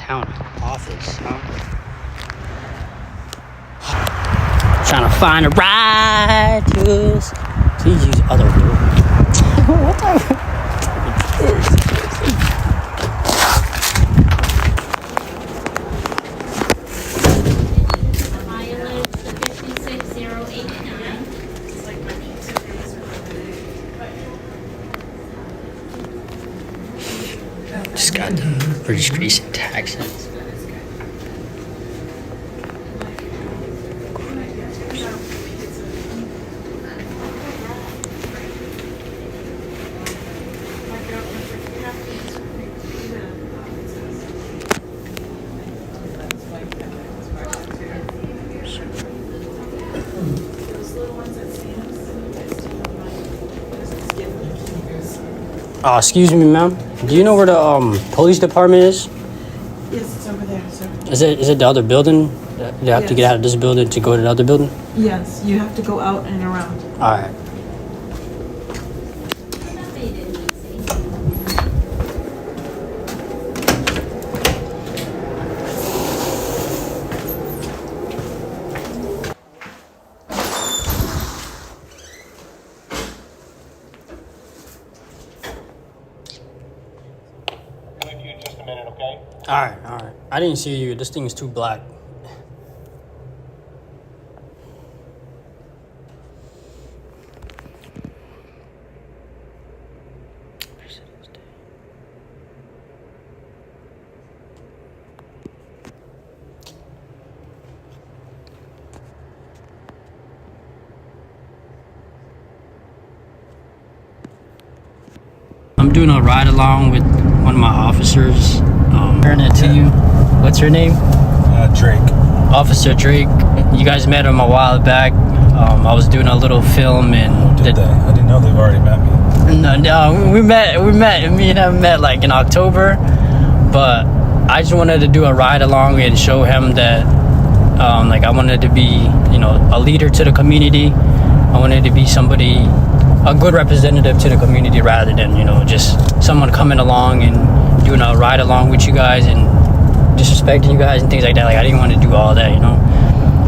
town office, huh? Trying to find a ride to us. Please use other door. What type of is this? Just got the registration taxes. Excuse me, ma'am. Do you know where the police department is? Yes, it's over there, sir. Is it the other building? You have to get out of this building to go to the other building? Yes, you have to go out and around. All right. All right. I didn't see you. This thing is too black. I'm doing a ride along with one of my officers. Turn it to you. What's your name? Drake. Officer Drake. You guys met him a while back. I was doing a little film and Did they? I didn't know they've already met me. No, we met. Me and him met like in October, but I just wanted to do a ride along and show him that, like I wanted to be, a leader to the community. I wanted to be somebody, a good representative to the community rather than, just someone coming along and doing a ride along with you guys and disrespecting you guys and things like that. Like I didn't want to do all that,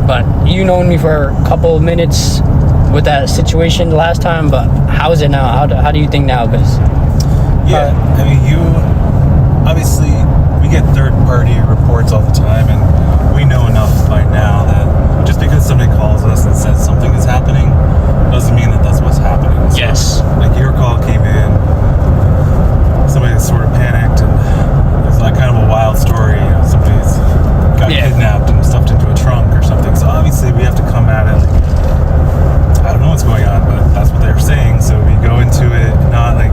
But you known me for a couple of minutes with that situation the last time, but how is it now? How do you think now? Because I mean, you obviously, we get third-party reports all the time, and we know enough by now that just because somebody calls us and says something is happening doesn't mean that that's what's happening. So, yes. Like your call came in, somebody sort of panicked, and it's like kind of a wild story. Somebody's got kidnapped and stuffed into a trunk or something. So obviously we have to come at it. I don't know what's going on, but that's what they're saying. So we go into it not like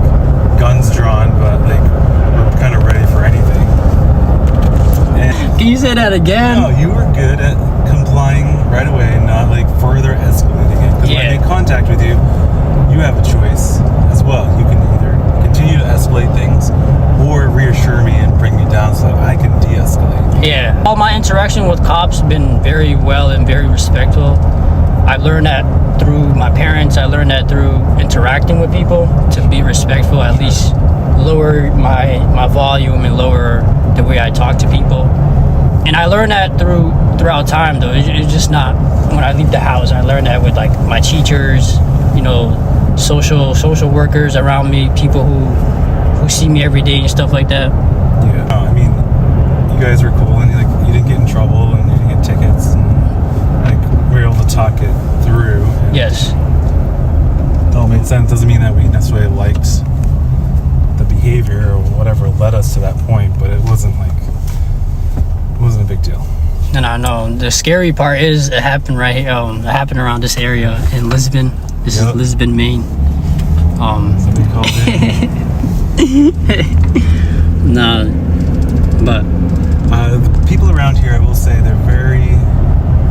guns drawn, but like we're kind of ready for anything. And can you say that again? no, you were good at complying right away and not like further escalating it. Because when I make contact with you, you have a choice as well. You can either continue to escalate things or reassure me and bring me down so that I can de-escalate. Yeah. All my interaction with cops been very well and very respectful. I learned that through my parents. I learned that through interacting with people to be respectful, at least lower my volume and lower the way I talk to people. And I learned that throughout time though. It's just not when I leave the house. I learned that with like my teachers, social workers around me, people who see me every day and stuff like that. Yeah. No, I mean, you guys were cool and you didn't get in trouble and you didn't get tickets. And, we were able to talk it through. Yes. It all made sense. Doesn't mean that we necessarily liked the behavior or whatever led us to that point, but it wasn't a big deal. And I know the scary part is it happened right here. It happened around this area in Lisbon. This is Lisbon, Maine. Somebody called in. No, but the people around here, I will say, they're very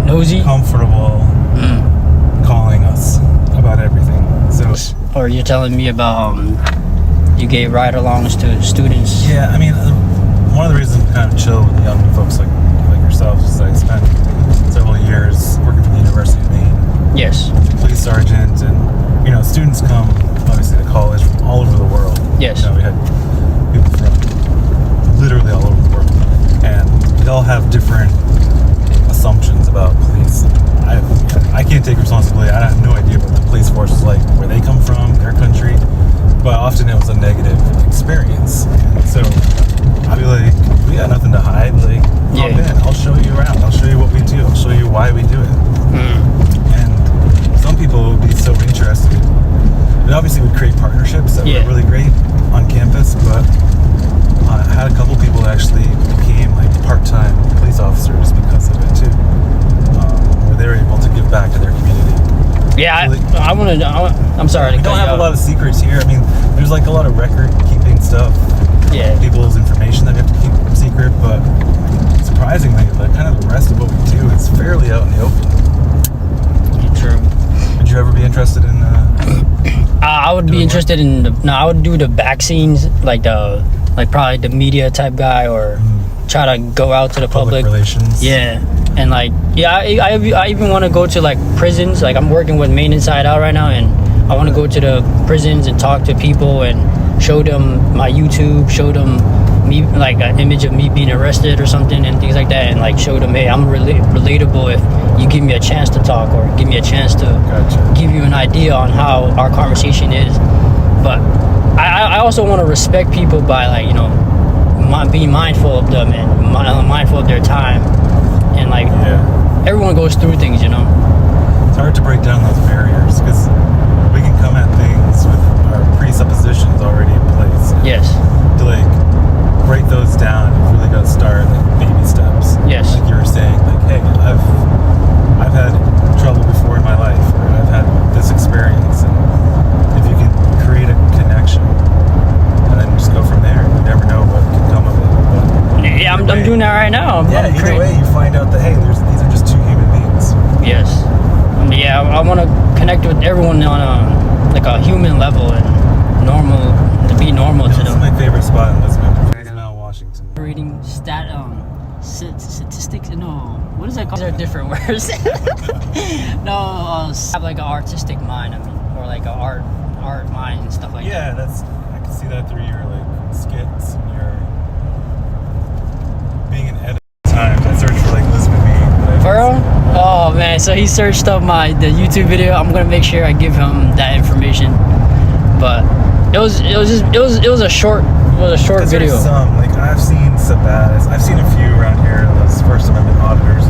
nosy, comfortable calling us about everything. So, or you're telling me about you gave ride-alongs to students? Yeah, I mean, one of the reasons I'm kind of chill with young folks like yourselves is that I spent several years working for the University of Maine. Yes. Police sergeant, and students come obviously to college from all over the world. Yes. We had people from literally all over the world, and Force was like, where they come from, their country. But often it was a negative experience. And so I'd be like, we got nothing to hide. Like, hop in. I'll show you around. I'll show you what we do. I'll show you why we do it. And some people would be so interested. And obviously we'd create partnerships that were really great on campus, but I had a couple people that actually became like part-time police officers because of it too. Where they were able to give back to their community. Yeah, So I'm sorry. we don't have a lot of secrets here. I mean, there's like a lot of record-keeping stuff. Yeah. People's information that we have to keep secret, but surprisingly, kind of the rest of what we do is fairly out in the open. True. Would you ever be interested in? I would be interested in. I would do the back scenes, like probably the media type guy, or try to go out to the public relations. Yeah, and I even want to go to like prisons. Like I'm working with Maine Inside Out right now, and I want to go to the prisons and talk to people and show them my YouTube, show them me, like an image of me being arrested or something and things like that, and like show them, hey, I'm relatable if you give me a chance to talk or give me a chance to give you an idea on how our conversation is. But I also want to respect people by like, you know, being mindful of them and mindful of their time, and like everyone goes through things, you know. It's hard to break down those barriers because we can come at things with our presuppositions already in place. Yes. To like break those down, you've really got to start like baby steps. Yes. Like you were saying, like, hey, I've had trouble before in my life, or I've had this experience, and if you can create a connection and then just go from there, you never know what can come of it. But yeah, I'm doing that right now. Either way, you find out that hey, these are just two human beings. Yes. Yeah, I want to connect with everyone on a human level and to be normal to them. This is my favorite spot in Lisbon. Washington. Reading statistics. No, what is that called? These are different words. No, have like an artistic mind. I mean, or like an art mind and stuff like that. Yeah, I can see that through your like skits and your being an editor. Times I searched for like Lisbon meme. Bro? Oh man, so he searched up the YouTube video. I'm gonna make sure I give him that information. But it was a short video. There's some like I've seen Sabatis. I've seen a few around here. Those First Amendment auditors.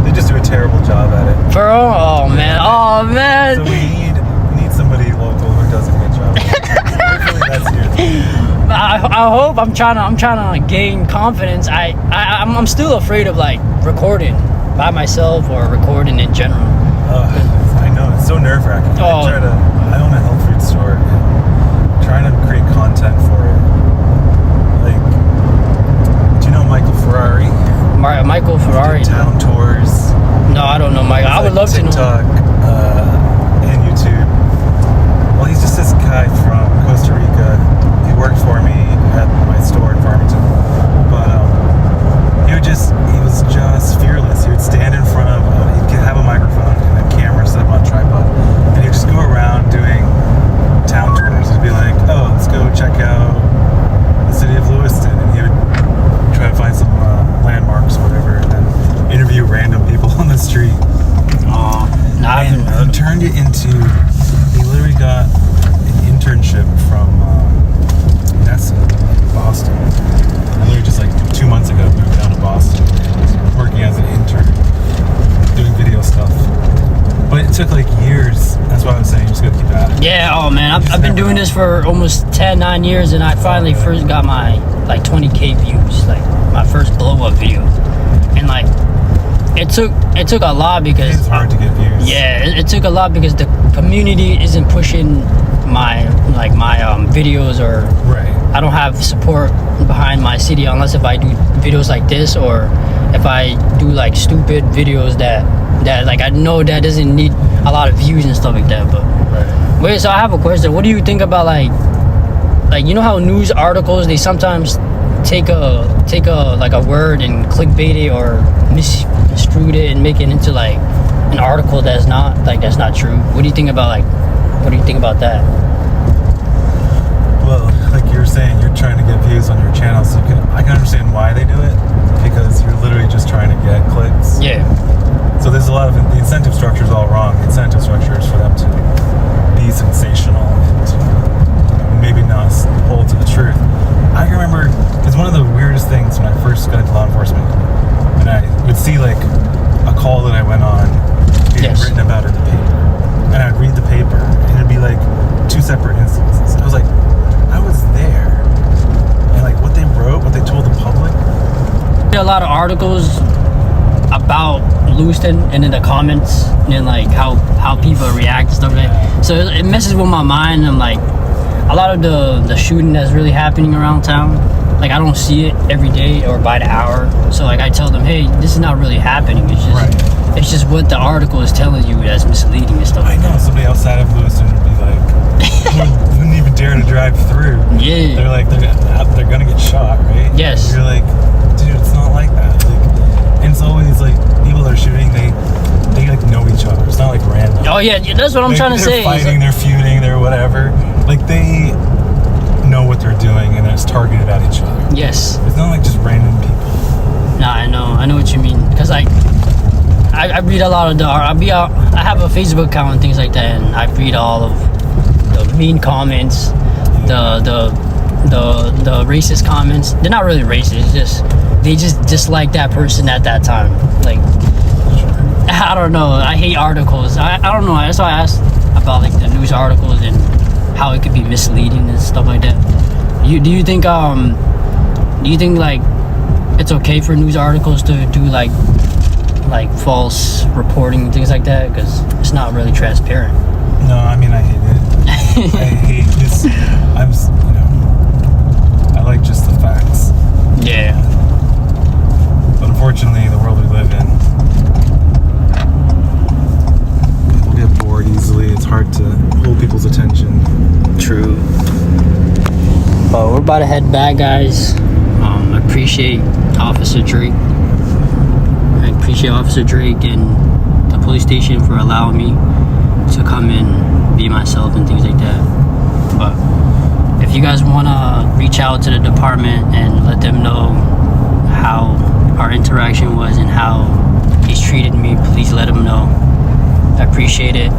They just do a terrible job at it. Bro, oh man. So we need somebody local who does a good job. Hopefully that's you. I hope. I'm trying to gain confidence. I'm still afraid of like recording by myself or recording in general. I know, it's so nerve-wracking. I own a health food store and trying to create content for it. Like, do you know Michael Ferrari? Michael Ferrari. Town tours. No, I don't know Michael. I would love TikTok, to know. and YouTube. Well, he's just this guy from Costa Rica. He worked for me at my store in Farmington. But he was just fearless. He would stand in front of, he'd have a microphone and a camera set up on a tripod. And he'd just go around doing town tours. He'd be like, oh, let's go check out the city of Lewiston. And he would try to find some landmarks or whatever, and then interview random people on the street. And he turned it into, he literally got an internship from NASA in Boston. I literally just like 2 months ago moved down to Boston, working as an intern, doing video stuff. But it took like years. That's why I was saying you just gotta keep at it. Yeah, oh man, I've been doing this for almost 9 years, and I finally first got my like 20K views, like my first blow up video. And like it took a lot because it's hard to get views. Yeah, it took a lot because the community isn't pushing my videos, or I don't have support behind my city unless if I do videos like this, or if I do like stupid videos that like I know that doesn't need a lot of views and stuff like that. But wait, so I have a question. What do you think about like you know how news articles, they sometimes take a like a word and clickbait it or misconstrue it and make it into like an article that's not true? What do you think about that? Well, like you were saying, you're trying to get views on your channel, so I can understand why they do it, because you're literally just trying to get clicks. Yeah. So there's a lot of the incentive structure is all wrong. The incentive structure is for them to be sensational and maybe not hold to the truth. I remember it's one of the weirdest things when I first got into law enforcement, and I would see like a call that I went on being Yes. written about in the paper, and I'd read the paper, and it'd be like two separate instances. I was like, I was there, and like what they wrote, what they told the public. A lot of articles about Lewiston and in the comments and like how people react and stuff like that. So it messes with my mind. I'm like, a lot of the shooting that's really happening around town, like I don't see it every day or by the hour. So like I tell them, hey, this is not really happening. It's just it's just what the article is telling you that's misleading and stuff I like know that. somebody outside of Lewiston would be like, wouldn't even dare to drive through. Yeah. They're like, they're gonna get shot, right? Yes. You're like, dude, it's not like that. Like, and it's always like people that are shooting, they like know each other. It's not like random. Oh yeah, that's what I'm trying to say. They're fighting, they're feuding, they're whatever. Like they know what they're doing, and it's targeted at each other. Yes. It's not like just random people. Nah, I know what you mean. Cause like, I read a lot of I have a Facebook account and things like that, and I read all of the mean comments, the racist comments. They're not really racist. It's just they just dislike that person at that time. Like, I don't know. I hate articles. I don't know. That's why I asked about like the news articles and how it could be misleading and stuff like that. Do you think like it's okay for news articles to do like false reporting and things like that, because it's not really transparent? No, I mean I hate it. I hate this. I like just the facts. Yeah. But unfortunately, the world we live in, people get bored easily. It's hard to hold people's attention. True. But we're about to head back, guys. I appreciate Officer Drake. I appreciate Officer Drake and the police station for allowing me to come and be myself and things like that. But if you guys want to reach out to the department and let them know how our interaction was and how he's treated me, please let him know. I appreciate it.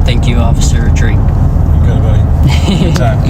Thank you, Officer Drake. You got it, buddy. Good time.